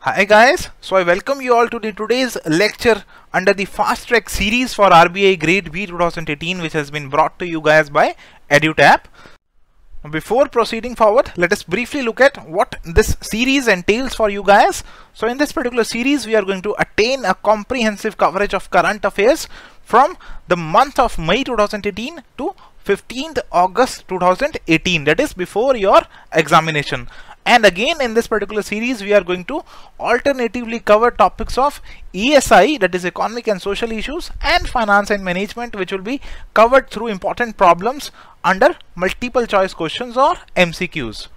Hi guys, so I welcome you all to today's lecture under the fast track series for RBI grade B 2018, which has been brought to you guys by EduTap. Before proceeding forward, let us briefly look at what this series entails for you guys. So in this particular series, we are going to attain a comprehensive coverage of current affairs from the month of May 2018 to 15th August 2018, that is before your examination. And again, in this particular series, we are going to alternatively cover topics of ESI, that is economic and social issues, and finance and management, which will be covered through important problems under multiple choice questions or MCQs.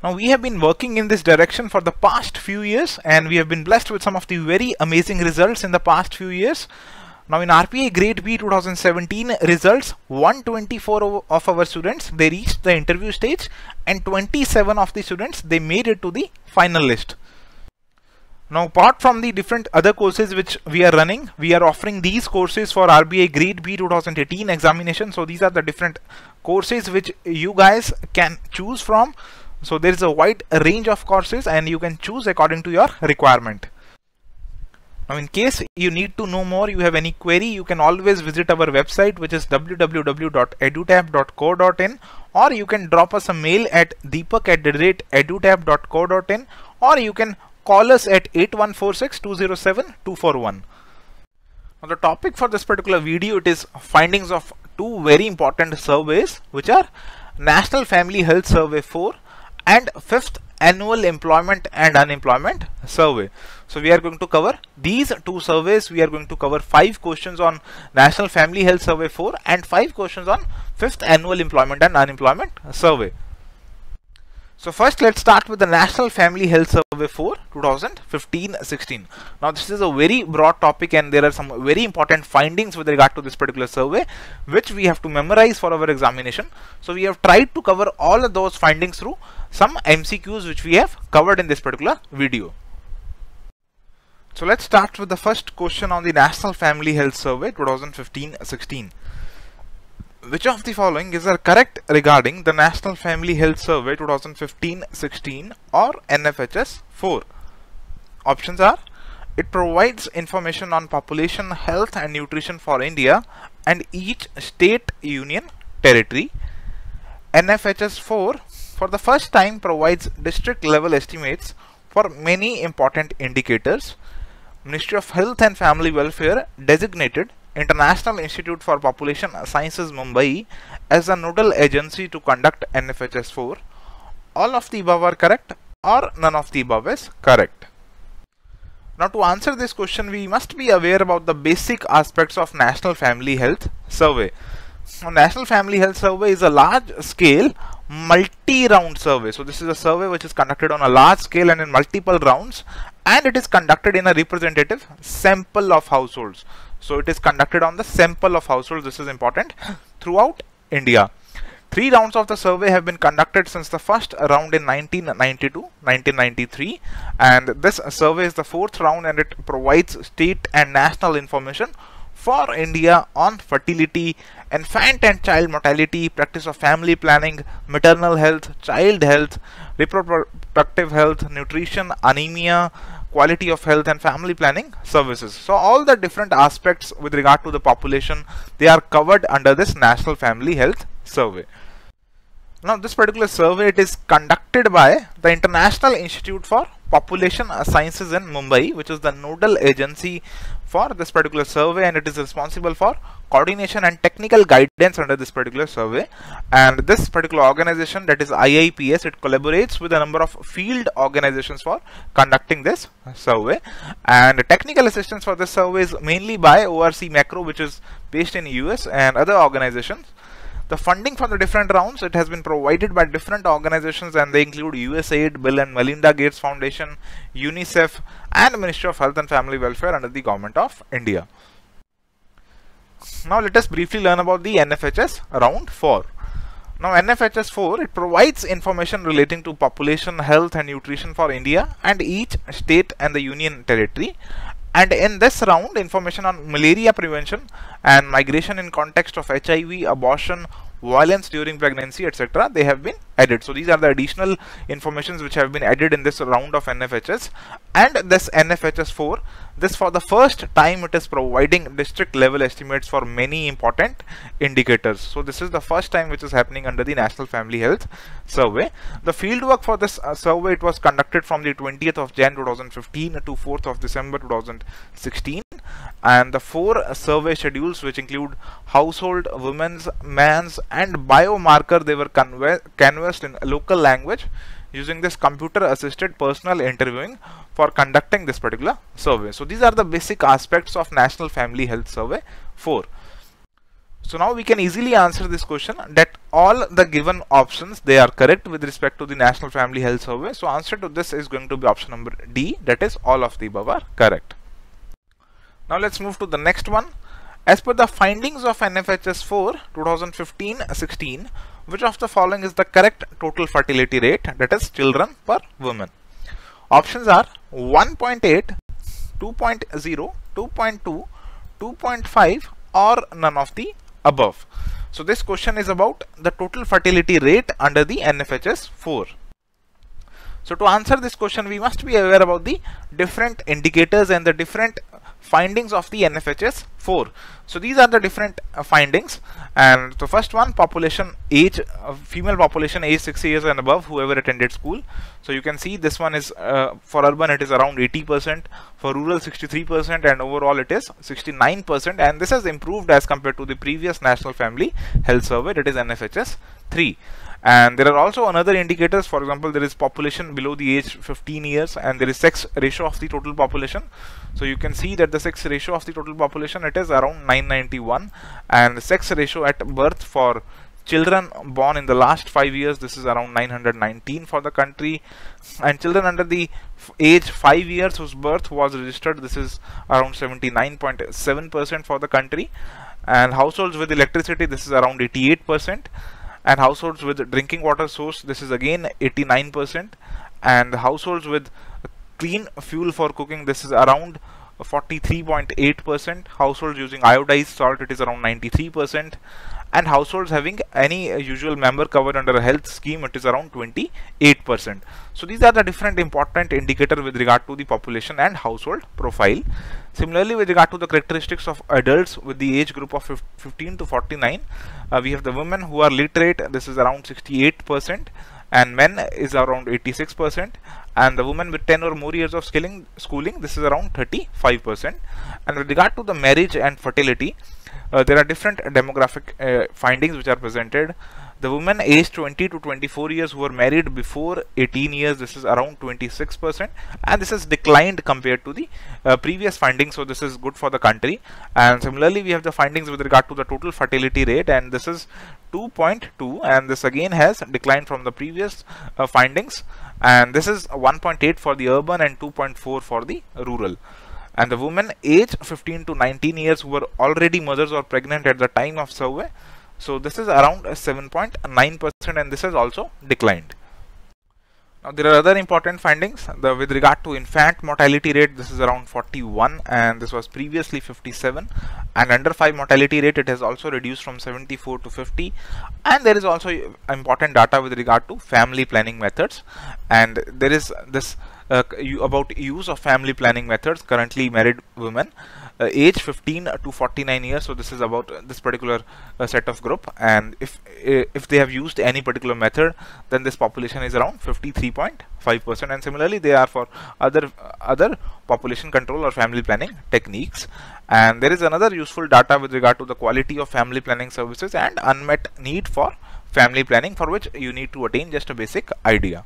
Now, we have been working in this direction for the past few years, and we have been blessed with some of the very amazing results in the past few years. Now in RBI grade B 2017 results, 124 of our students, they reached the interview stage, and 27 of the students, they made it to the final list. Now apart from the different other courses which we are running, we are offering these courses for RBI grade B 2018 examination. So these are the different courses which you guys can choose from. So there is a wide range of courses and you can choose according to your requirement. Now in case you need to know more, you have any query, you can always visit our website, which is www.edutap.co.in, or you can drop us a mail at deepak@edutap.co.in, or you can call us at 8146-207-241. Now the topic for this particular video, it is findings of two very important surveys, which are National Family Health Survey 4 and 5th Annual Employment and Unemployment Survey. So we are going to cover these two surveys. We are going to cover 5 questions on National Family Health Survey 4 and 5 questions on 5th Annual Employment and Unemployment Survey. So first, let's start with the National Family Health Survey 4 2015-16. Now this is a very broad topic and there are some very important findings with regard to this particular survey, which we have to memorize for our examination. So we have tried to cover all of those findings through some MCQs which we have covered in this particular video. So let's start with the first question on the National Family Health Survey 2015-16. Which of the following is correct regarding the National Family Health Survey 2015-16 or NFHS 4? Options are: it provides information on population health and nutrition for India and each state, union, territory. NFHS 4 for the first time provides district level estimates for many important indicators. Ministry of Health and Family Welfare designated International Institute for Population Sciences Mumbai as a nodal agency to conduct NFHS 4. All of the above are correct or none of the above is correct. Now to answer this question, we must be aware about the basic aspects of National Family Health Survey. Now, National Family Health Survey is a large scale multi-round survey. So this is a survey which is conducted on a large scale and in multiple rounds, and it is conducted in a representative sample of households. So it is conducted on the sample of households, this is important, throughout India. 3 rounds of the survey have been conducted since the first round in 1992-1993, and this survey is the 4th round, and it provides state and national information for India on fertility, infant and child mortality, practice of family planning, maternal health, child health, reproductive health, nutrition, anemia, quality of health and family planning services. So all the different aspects with regard to the population, they are covered under this National Family Health Survey. Now this particular survey, it is conducted by the International Institute for Population Sciences in Mumbai, which is the nodal agency for this particular survey, and it is responsible for coordination and technical guidance under this particular survey. And this particular organization, that is IIPS, it collaborates with a number of field organizations for conducting this survey, and technical assistance for this survey is mainly by ORC Macro, which is based in US, and other organizations. The funding for the different rounds, it has been provided by different organizations, and they include USAID, Bill and Melinda Gates Foundation, UNICEF, and Ministry of Health and Family Welfare under the Government of India. Now let us briefly learn about the NFHS round 4. Now NFHS 4, it provides information relating to population health and nutrition for India and each state and the union territory. And in this round, information on malaria prevention and migration in context of HIV, abortion, violence during pregnancy, etc., they have been added. So these are the additional informations which have been added in this round of NFHS. And this NFHS 4, this for the first time it is providing district level estimates for many important indicators. So this is the first time which is happening under the National Family Health Survey. The fieldwork for this survey, it was conducted from the 20th of Jan 2015 to 4th of December 2016. And the 4 survey schedules, which include household, women's, man's and biomarker, they were canvassed in local language using this computer assisted personal interviewing for conducting this particular survey. So these are the basic aspects of National Family Health Survey 4. So now we can easily answer this question that all the given options, they are correct with respect to the National Family Health Survey. So answer to this is going to be option number D, that is all of the above are correct. Now let's move to the next one. As per the findings of NFHS 4 2015-16, which of the following is the correct total fertility rate, that is children per woman? Options are 1.8, 2.0, 2.2, 2.5 or none of the above. So this question is about the total fertility rate under the NFHS 4. So to answer this question, we must be aware about the different indicators and the different findings of the NFHS 4. So these are the different findings. And the first one, population age, female population age 60 years and above, whoever attended school. So you can see this one is for urban it is around 80%, for rural 63%, and overall it is 69%. And this has improved as compared to the previous National Family Health Survey, that is NFHS 3. And there are also another indicators. For example, there is population below the age 15 years and there is sex ratio of the total population. So you can see that the sex ratio of the total population, it is around 991, and the sex ratio at birth for children born in the last 5 years, this is around 919 for the country, and children under the age 5 years whose birth was registered, this is around 79.7% for the country, and households with electricity, this is around 88%. And households with drinking water source, this is again 89%, and households with clean fuel for cooking, this is around 43.8%. households using iodized salt, it is around 93%, and households having any usual member covered under a health scheme, it is around 28%. So these are the different important indicators with regard to the population and household profile. Similarly, with regard to the characteristics of adults with the age group of 15 to 49, we have the women who are literate, this is around 68%, and men is around 86%, and the women with 10 or more years of schooling, this is around 35%. And with regard to the marriage and fertility, there are different demographic findings which are presented. The women aged 20 to 24 years who were married before 18 years, this is around 26%, and this has declined compared to the previous findings, so this is good for the country. And similarly, we have the findings with regard to the total fertility rate, and this is 2.2, and this again has declined from the previous findings, and this is 1.8 for the urban and 2.4 for the rural. And the women aged 15 to 19 years who were already mothers or pregnant at the time of survey, so this is around 7.9%, and this has also declined. Now there are other important findings. With regard to infant mortality rate, this is around 41, and this was previously 57. And under 5 mortality rate, it has also reduced from 74 to 50. And there is also important data with regard to family planning methods, and there is this about use of family planning methods. Currently married women age 15 to 49 years, so this is about this particular set of group, and if they have used any particular method, then this population is around 53.5%. and similarly they are for other population control or family planning techniques. And there is another useful data with regard to the quality of family planning services and unmet need for family planning, for which you need to attain just a basic idea.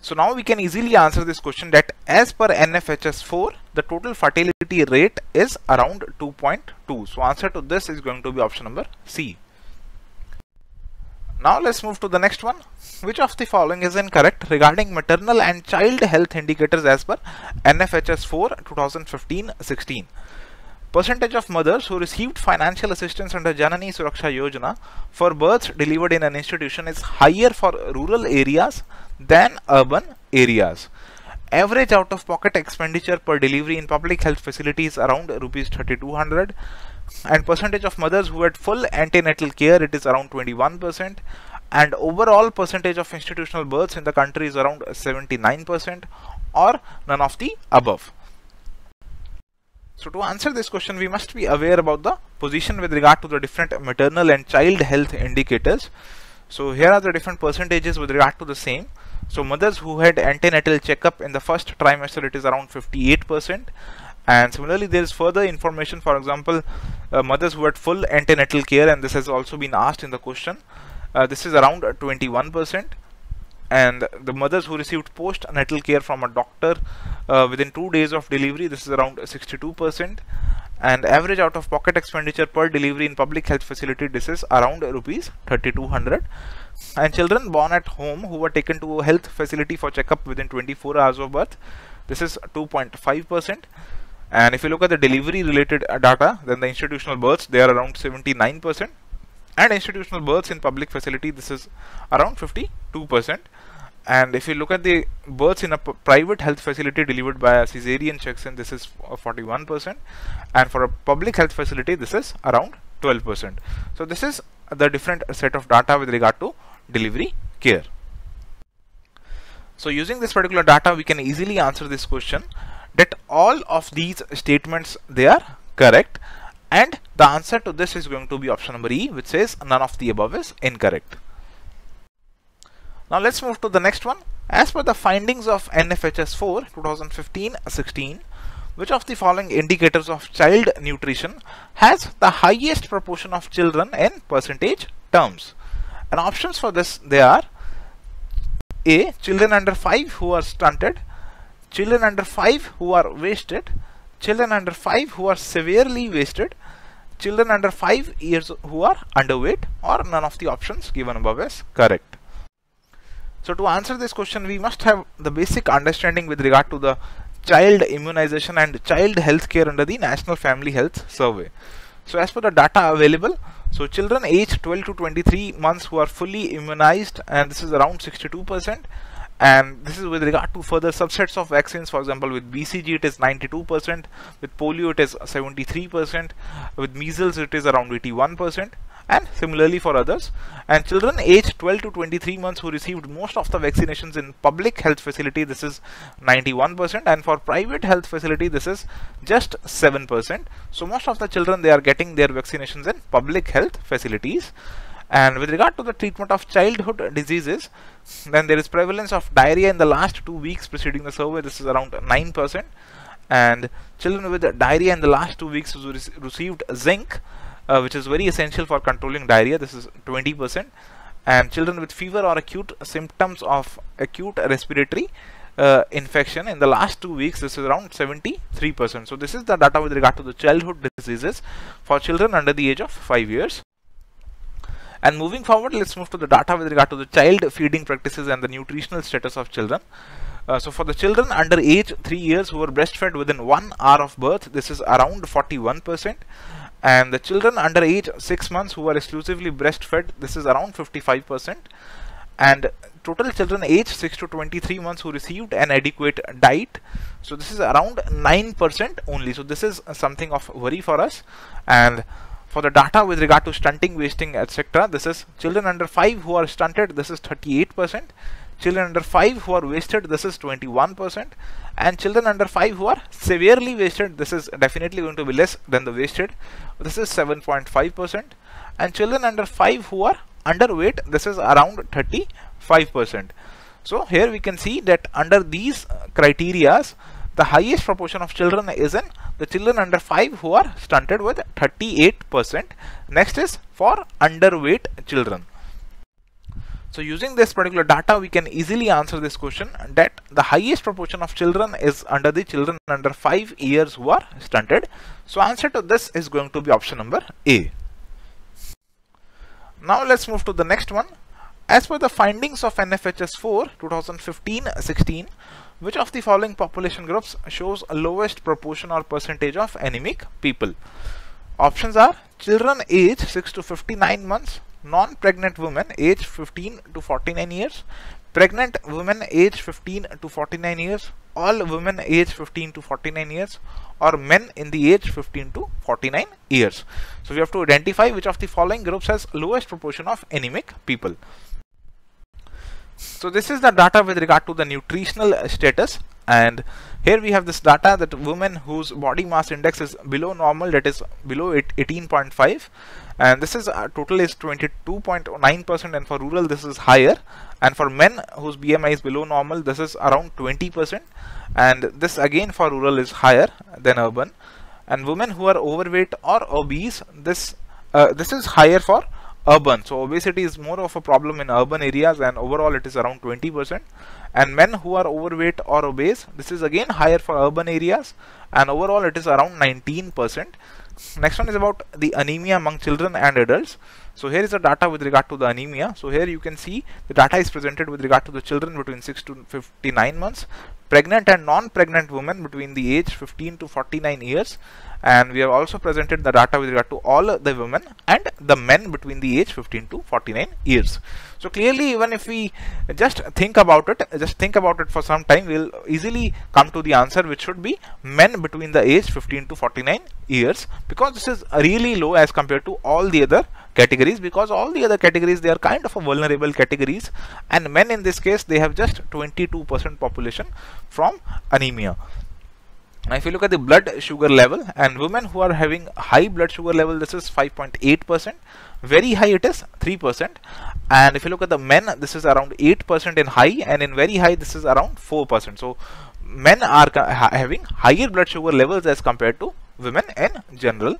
So now we can easily answer this question that as per NFHS 4, the total fertility rate is around 2.2. So answer to this is going to be option number C. Now let's move to the next one. Which of the following is incorrect regarding maternal and child health indicators as per NFHS 4 2015-16? Percentage of mothers who received financial assistance under Janani Suraksha Yojana for births delivered in an institution is higher for rural areas than urban areas. Average out-of-pocket expenditure per delivery in public health facilities around rupees 3200. and percentage of mothers who had full antenatal care, it is around 21%, and overall percentage of institutional births in the country is around 79%, or none of the above. So to answer this question, we must be aware about the position with regard to the different maternal and child health indicators. So here are the different percentages with regard to the same. So mothers who had antenatal checkup in the first trimester, it is around 58%. And similarly, there is further information, for example, mothers who had full antenatal care, and this has also been asked in the question, this is around 21%. And the mothers who received postnatal care from a doctor within 2 days of delivery, this is around 62%. And average out-of-pocket expenditure per delivery in public health facility, this is around rupees 3,200. And children born at home who were taken to a health facility for checkup within 24 hours of birth, this is 2.5%. And if you look at the delivery related data, then the institutional births, they are around 79%. And institutional births in public facility, this is around 52%. And if you look at the births in a private health facility delivered by a cesarean section, this is 41%. And for a public health facility, this is around 12%. So this is the different set of data with regard to delivery care. So using this particular data, we can easily answer this question that all of these statements, they are correct. And the answer to this is going to be option number E, which says none of the above is incorrect. Now let's move to the next one. As per the findings of NFHS 4 2015-16, which of the following indicators of child nutrition has the highest proportion of children in percentage terms? And options for this, they are A, children under 5 who are stunted, children under 5 who are wasted, children under 5 who are severely wasted, children under 5 years who are underweight, or none of the options given above is correct. So to answer this question, we must have the basic understanding with regard to the child immunization and child health care under the National Family Health Survey. So as per the data available, so children aged 12 to 23 months who are fully immunized, and this is around 62%. And this is with regard to further subsets of vaccines. For example, with BCG it is 92%, with polio it is 73%, with measles it is around 81%, and similarly for others. And children aged 12 to 23 months who received most of the vaccinations in public health facility, this is 91%, and for private health facility this is just 7%. So most of the children, they are getting their vaccinations in public health facilities. And with regard to the treatment of childhood diseases, then there is prevalence of diarrhea in the last 2 weeks preceding the survey, this is around 9%. And children with diarrhea in the last 2 weeks who received zinc, which is very essential for controlling diarrhea, this is 20%. And children with fever or acute symptoms of acute respiratory infection in the last 2 weeks, this is around 73%. So this is the data with regard to the childhood diseases for children under the age of 5 years. And moving forward, let's move to the data with regard to the child feeding practices and the nutritional status of children. So for the children under age 3 years who were breastfed within 1 hour of birth, this is around 41%. And the children under age 6 months who were exclusively breastfed, this is around 55%. And total children age 6 to 23 months who received an adequate diet, so this is around 9% only. So this is something of worry for us. And for the data with regard to stunting, wasting, etc., this is children under 5 who are stunted, this is 38%. Children under 5 who are wasted, this is 21%. And children under 5 who are severely wasted, this is definitely going to be less than the wasted, this is 7.5%. And children under 5 who are underweight, this is around 35%. So here we can see that under these criterias, the highest proportion of children is in the children under 5 who are stunted with 38%. Next is for underweight children. So using this particular data, we can easily answer this question that the highest proportion of children is under the children under 5 years who are stunted. So answer to this is going to be option number A. Now let's move to the next one. As per the findings of NFHS 4 2015-16, which of the following population groups shows a lowest proportion or percentage of anemic people? Options are children age 6 to 59 months, non-pregnant women age 15 to 49 years, pregnant women age 15 to 49 years, all women age 15 to 49 years, or men in the age 15 to 49 years. So we have to identify which of the following groups has lowest proportion of anemic people. So this is the data with regard to the nutritional status, and here we have this data that women whose body mass index is below normal, that is below 18.5, and this is total is 22.9%, and for rural this is higher, and for men whose BMI is below normal this is around 20%, and this again for rural is higher than urban. And women who are overweight or obese, this is higher for urban. So obesity is more of a problem in urban areas, and overall it is around 20%. And men who are overweight or obese, this is again higher for urban areas, and overall it is around 19%. Next one is about the anemia among children and adults. So here is the data with regard to the anemia. So here you can see the data is presented with regard to the children between 6 to 59 months, pregnant and non-pregnant women between the age 15 to 49 years, and we have also presented the data with regard to all the women and the men between the age 15 to 49 years. So clearly, even if we just think about it for some time, we'll easily come to the answer, which should be men between the age 15 to 49 years, because this is really low as compared to all the other categories, because all the other categories, they are kind of a vulnerable categories, and men in this case, they have just 22% population from anemia. Now if you look at the blood sugar level, and women who are having high blood sugar level, this is 5.8%, very high it is 3%, and if you look at the men, this is around 8% in high, and in very high this is around 4%. So men are having higher blood sugar levels as compared to women in general.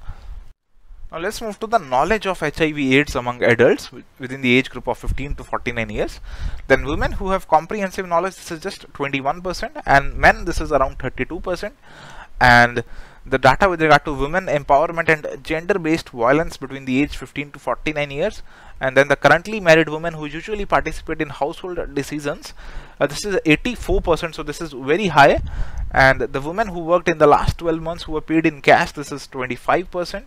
Now let's move to the knowledge of HIV/AIDS among adults within the age group of 15 to 49 years. Then women who have comprehensive knowledge, this is just 21%, and men this is around 32%. And the data with regard to women empowerment and gender-based violence between the age 15 to 49 years, and then the currently married women who usually participate in household decisions, this is 84%, so this is very high. And the women who worked in the last 12 months who were paid in cash, this is 25%.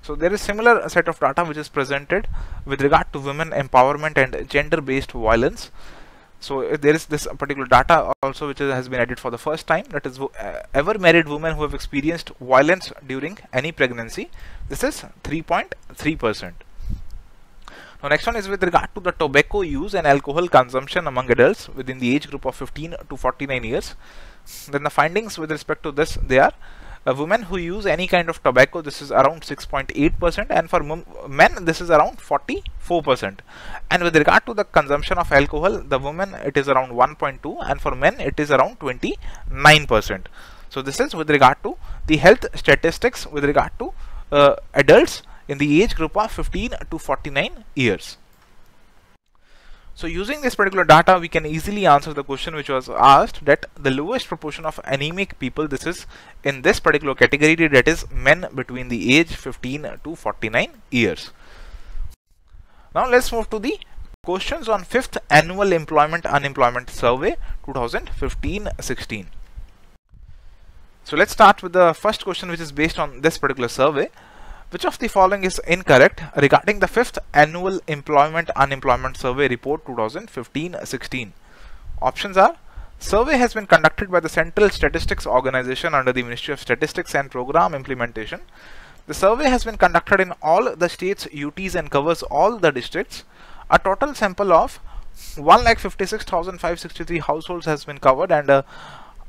So there is similar set of data which is presented with regard to women empowerment and gender-based violence. So there is this particular data also which has been added for the first time, that is ever married women who have experienced violence during any pregnancy. This is 3.3%. Now next one is with regard to the tobacco use and alcohol consumption among adults within the age group of 15 to 49 years. Then the findings with respect to this, they are women who use any kind of tobacco, this is around 6.8%, and for men this is around 44%. And with regard to the consumption of alcohol, the women it is around 1.2, and for men it is around 29%. So this is with regard to the health statistics with regard to adults in the age group of 15 to 49 years. So using this particular data, we can easily answer the question which was asked, that the lowest proportion of anemic people, this is in this particular category, that is men between the age 15 to 49 years. Now let's move to the questions on 5th Annual Employment Unemployment Survey 2015-16. So let's start with the first question, which is based on this particular survey. Which of the following is incorrect regarding the 5th Annual Employment Unemployment Survey Report 2015-16? Options are: survey has been conducted by the Central Statistics Organization under the Ministry of Statistics and Program Implementation. The survey has been conducted in all the states, UTs, and covers all the districts. A total sample of 1,56,563 households has been covered, and a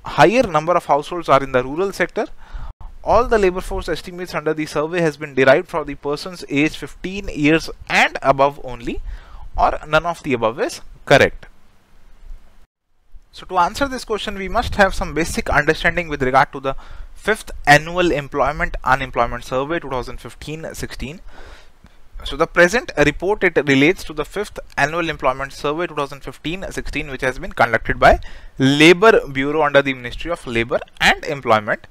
higher number of households are in the rural sector. All the labor force estimates under the survey has been derived from the persons aged 15 years and above only, or none of the above is correct. So to answer this question, we must have some basic understanding with regard to the 5th Annual Employment Unemployment Survey 2015-16. So the present report, it relates to the 5th Annual Employment Survey 2015-16, which has been conducted by Labour Bureau under the Ministry of Labour and Employment.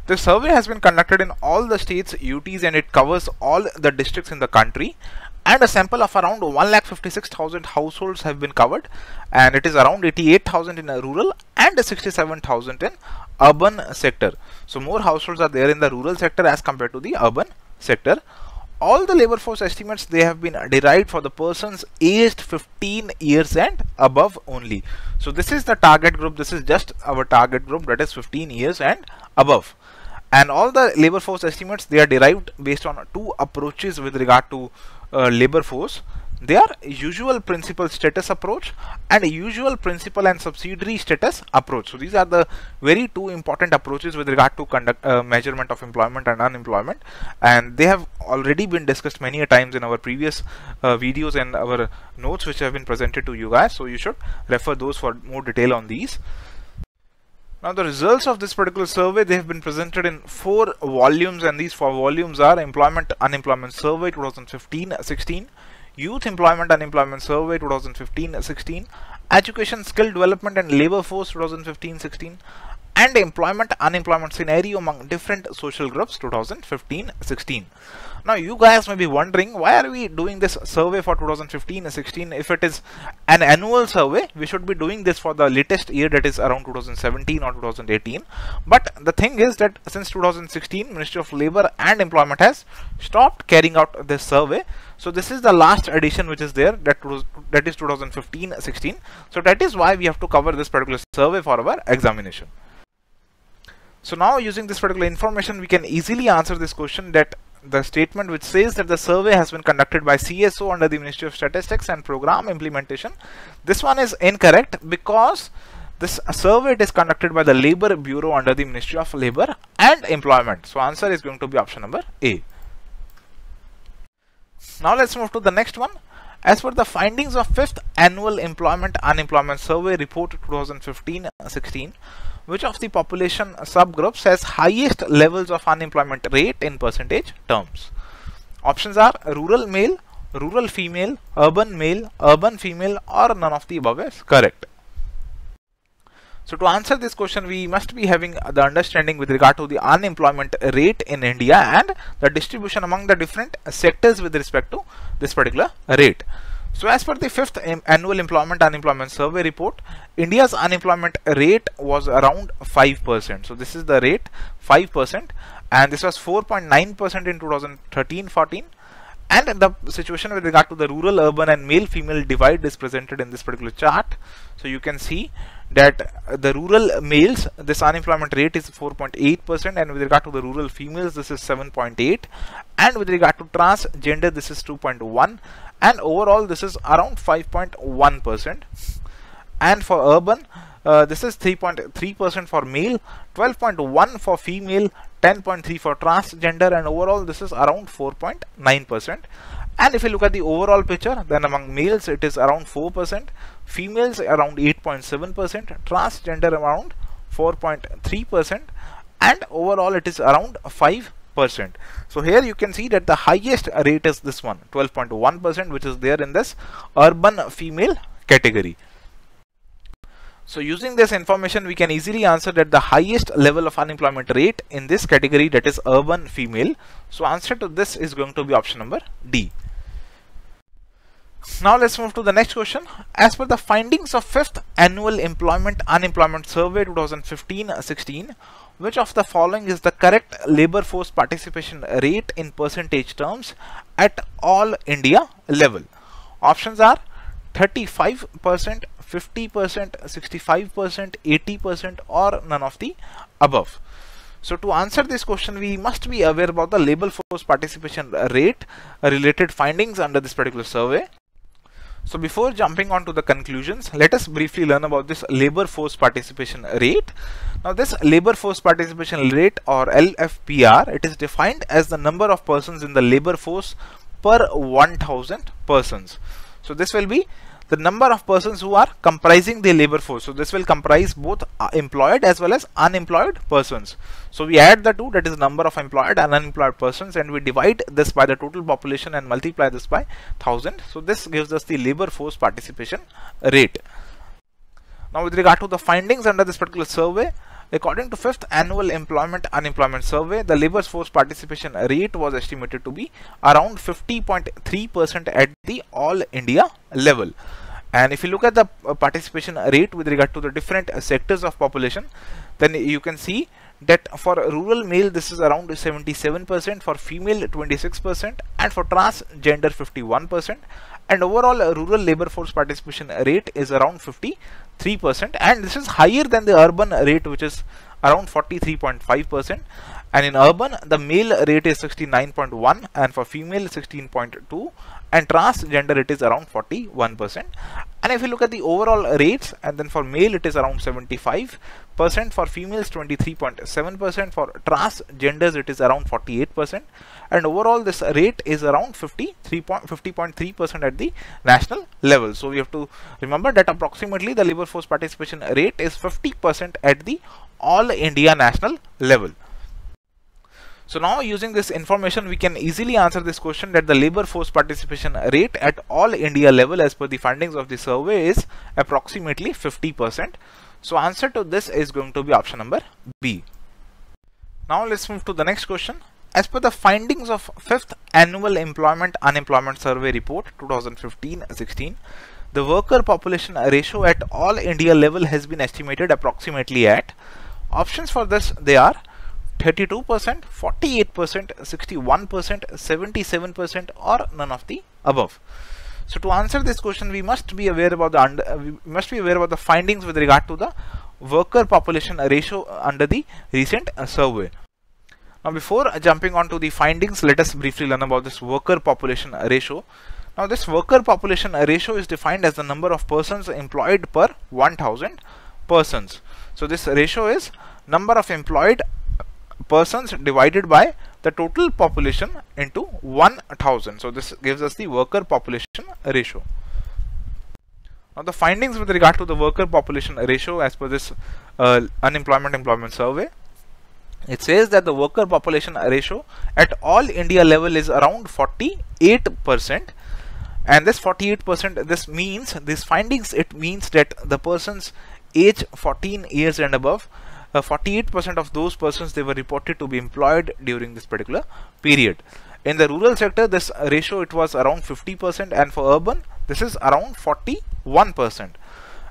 The survey has been conducted in all the states, UTs, and it covers all the districts in the country, and a sample of around 1,56,000 households have been covered, and it is around 88,000 in a rural and 67,000 in urban sector. So more households are there in the rural sector as compared to the urban sector. all the labor force estimates, they have been derived for the persons aged 15 years and above only. So this is the target group. This is just our target group, that is 15 years and above. And all the labor force estimates, they are derived based on two approaches with regard to labor force. They are usual principal status approach and usual principal and subsidiary status approach. So these are the very two important approaches with regard to measurement of employment and unemployment, and they have already been discussed many a times in our previous videos and our notes which have been presented to you guys. So you should refer those for more detail on these. Now the results of this particular survey, they have been presented in 4 volumes, and these 4 volumes are Employment Unemployment Survey 2015-16, Youth Employment Unemployment Survey 2015-16, Education Skill Development and Labor Force 2015-16, and Employment Unemployment Scenario among Different Social Groups 2015-16. Now you guys may be wondering, why are we doing this survey for 2015-16? If it is an annual survey, we should be doing this for the latest year, that is around 2017 or 2018. But the thing is that since 2016, Ministry of Labour and Employment has stopped carrying out this survey. So this is the last edition which is there, that is 2015-16. So that is why we have to cover this particular survey for our examination. So now using this particular information, we can easily answer this question, that the statement which says that the survey has been conducted by CSO under the Ministry of Statistics and Program Implementation, this one is incorrect, because this survey is conducted by the Labour Bureau under the Ministry of Labour and Employment. So answer is going to be option number A. Now let's move to the next one. As per the findings of 5th Annual Employment Unemployment Survey Report 2015-16, which of the population subgroups has highest levels of unemployment rate in percentage terms? Options are rural male, rural female, urban male, urban female, or none of the above is correct. So to answer this question, we must be having the understanding with regard to the unemployment rate in India and the distribution among the different sectors with respect to this particular rate. So as per the 5th Annual Employment Unemployment Survey Report, India's unemployment rate was around 5%. So this is the rate, 5%, and this was 4.9% in 2013-14. And the situation with regard to the rural, urban and male female divide is presented in this particular chart. So you can see that the rural males, this unemployment rate is 4.8%, and with regard to the rural females, this is 7.8%, and with regard to transgender, this is 2.1%, and overall this is around 5.1%. And for urban, this is 3.3% for male, 12.1% for female, 10.3% for transgender, and overall this is around 4.9%. And if you look at the overall picture, then among males it is around 4%, females around 8.7%, transgender around 4.3%, and overall it is around 5%. So here you can see that the highest rate is this one, 12.1%, which is there in this urban female category. So using this information, we can easily answer that the highest level of unemployment rate in this category, that is urban female. So answer to this is going to be option number D. Now let's move to the next question. As per the findings of 5th Annual Employment Unemployment Survey 2015-16, which of the following is the correct labor force participation rate in percentage terms at all India level? Options are 35%, 50%, 65%, 80%, or none of the above. So to answer this question, we must be aware about the labor force participation rate related findings under this particular survey. So before jumping on to the conclusions, let us briefly learn about this labor force participation rate. Now this labor force participation rate, or LFPR, it is defined as the number of persons in the labor force per 1000 persons. So this will be the number of persons who are comprising the labor force. So this will comprise both employed as well as unemployed persons. So we add the two, that is number of employed and unemployed persons, and we divide this by the total population and multiply this by 1000. So this gives us the labor force participation rate. Now with regard to the findings under this particular survey, according to 5th Annual Employment Unemployment Survey, the labor force participation rate was estimated to be around 50.3% at the all India level. And if you look at the participation rate with regard to the different sectors of population, then you can see that for rural male this is around 77%, for female 26%, and for transgender 51%, and overall rural labor force participation rate is around 53%, and this is higher than the urban rate, which is around 43.5%. And in urban the male rate is 69.1, and for female 16.2, and transgender it is around 41%. And if you look at the overall rates, and then for male it is around 75%, for females 23.7%, for transgenders it is around 48%, and overall this rate is around 50.3% at the national level. So we have to remember that approximately the labor force participation rate is 50% at the all India national level. So now using this information we can easily answer this question that the labor force participation rate at all India level as per the findings of the survey is approximately 50%. So answer to this is going to be option number B. Now let's move to the next question. As per the findings of 5th Annual Employment Unemployment Survey Report 2015-16, the worker population ratio at all India level has been estimated approximately at. Options for this they are 32%, 48%, 61%, 77%, or none of the above. So to answer this question, we must be aware about the findings with regard to the worker population ratio under the recent survey. Now, before jumping on to the findings, let us briefly learn about this worker population ratio. Now, this worker population ratio is defined as the number of persons employed per 1000 persons. So this ratio is number of employed persons divided by the total population into 1000. So this gives us the worker population ratio. Now the findings with regard to the worker population ratio as per this employment survey, it says that the worker population ratio at all India level is around 48%, and this 48%, this means, these findings, it means that the persons age 14 years and above, 48% of those persons, they were reported to be employed during this particular period. In the rural sector, this ratio it was around 50%, and for urban this is around 41%.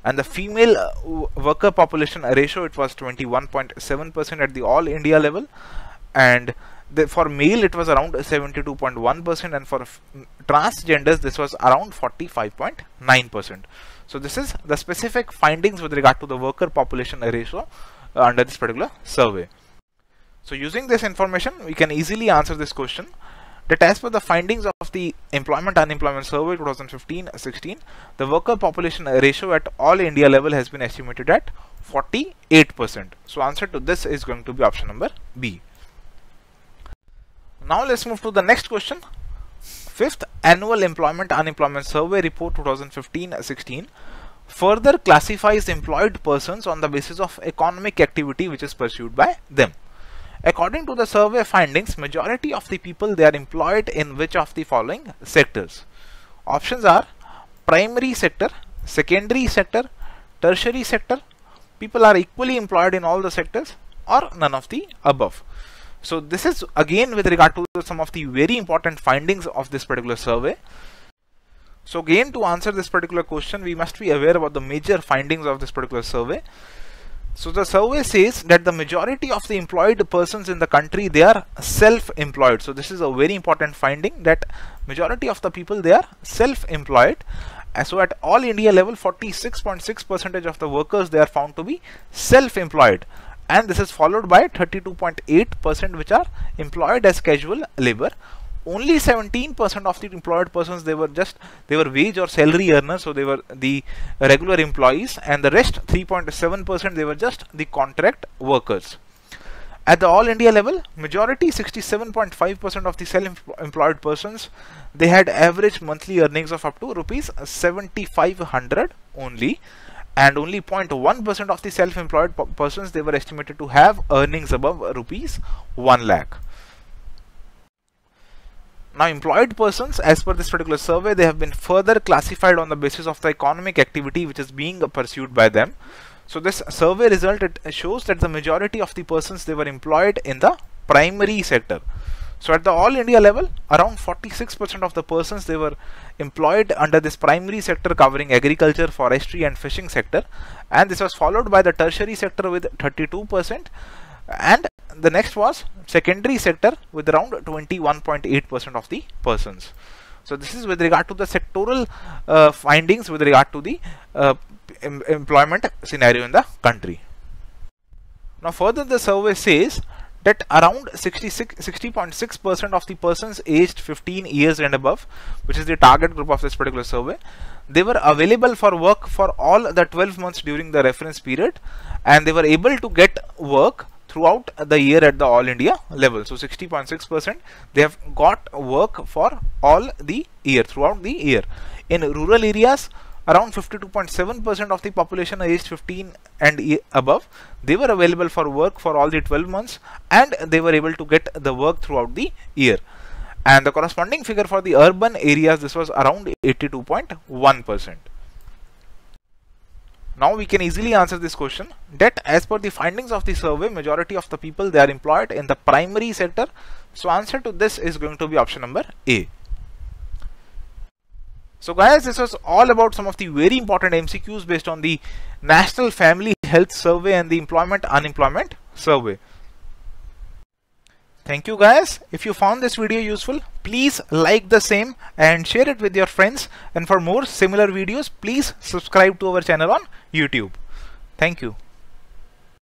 And the female worker population ratio it was 21.7% at the all India level, and for male it was around 72.1%, and for transgenders this was around 45.9%. So this is the specific findings with regard to the worker population ratio under this particular survey. So using this information we can easily answer this question, that as per the findings of the Employment Unemployment Survey 2015-16, the worker population ratio at all India level has been estimated at 48%. So answer to this is going to be option number B. Now let's move to the next question. 5th Annual Employment Unemployment Survey Report 2015-16 further classifies employed persons on the basis of economic activity which is pursued by them. According to the survey findings, majority of the people they are employed in which of the following sectors? Options are primary sector, secondary sector, tertiary sector, people are equally employed in all the sectors, or none of the above. So this is again with regard to some of the very important findings of this particular survey. So again, to answer this particular question, we must be aware about the major findings of this particular survey. So the survey says that the majority of the employed persons in the country, they are self-employed. So this is a very important finding, that majority of the people, they are self-employed. So at all India level, 46.6% of the workers, they are found to be self-employed, and this is followed by 32.8% which are employed as casual labor. Only 17% of the employed persons, they were wage or salary earners, so they were the regular employees, and the rest 3.7% they were just the contract workers. At the all India level, majority 67.5% of the self-employed persons, they had average monthly earnings of up to rupees 7,500 only, and only 0.1% of the self-employed persons, they were estimated to have earnings above rupees 1 lakh. Now, employed persons, as per this particular survey, they have been further classified on the basis of the economic activity which is being pursued by them. So this survey result, it shows that the majority of the persons, they were employed in the primary sector. So at the all India level, around 46% of the persons, they were employed under this primary sector covering agriculture, forestry and fishing sector, and this was followed by the tertiary sector with 32%, and the next was secondary sector with around 21.8% of the persons. So this is with regard to the sectoral findings with regard to the employment scenario in the country. Now further, the survey says that around 60.6% of the persons aged 15 years and above, which is the target group of this particular survey, they were available for work for all the 12 months during the reference period, and they were able to get work throughout the year at the all India level. So 60.6% they have got work for all the year, throughout the year. In rural areas, around 52.7% of the population aged 15 and above, they were available for work for all the 12 months, and they were able to get the work throughout the year. And the corresponding figure for the urban areas, this was around 82.1%. Now we can easily answer this question, that as per the findings of the survey, majority of the people, they are employed in the primary sector. So answer to this is going to be option number A. So guys, this was all about some of the very important MCQs based on the National Family Health Survey and the Employment Unemployment Survey. Thank you guys. If you found this video useful, please like the same and share it with your friends. And for more similar videos, please subscribe to our channel on YouTube. Thank you.